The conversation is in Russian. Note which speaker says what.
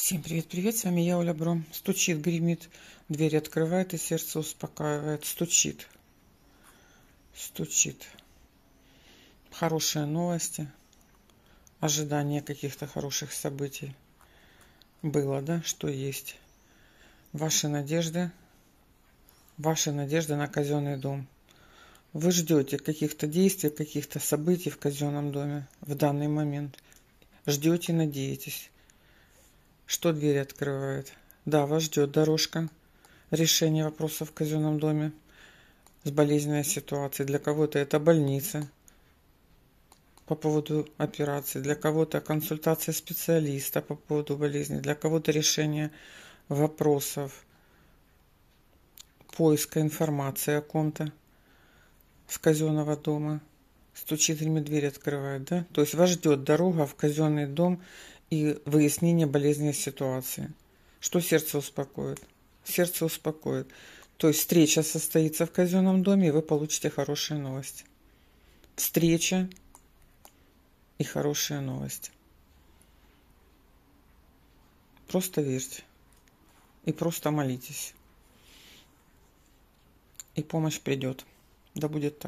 Speaker 1: Всем привет-привет, с вами я, Оля Бро. Стучит, гремит, дверь открывает и сердце успокаивает. Стучит. Хорошие новости, ожидание каких-то хороших событий. Было, да, что есть. Ваши надежды на казенный дом. Вы ждете каких-то действий, каких-то событий в казенном доме в данный момент. Ждете, надеетесь. Что дверь открывает? Да, вас ждет дорожка решения вопросов в казенном доме с болезненной ситуацией. Для кого-то это больница по поводу операции, для кого-то консультация специалиста по поводу болезни, для кого-то решение вопросов, поиска информации о ком-то с казенного дома. Стучит, гремит, дверь открывает, да? То есть вас ждет дорога в казенный дом и выяснение болезненной ситуации. Что сердце успокоит? Сердце успокоит. То есть встреча состоится в казенном доме, и вы получите хорошие новости. Встреча и хорошие новости. Просто верьте. И просто молитесь. И помощь придет. Да будет так.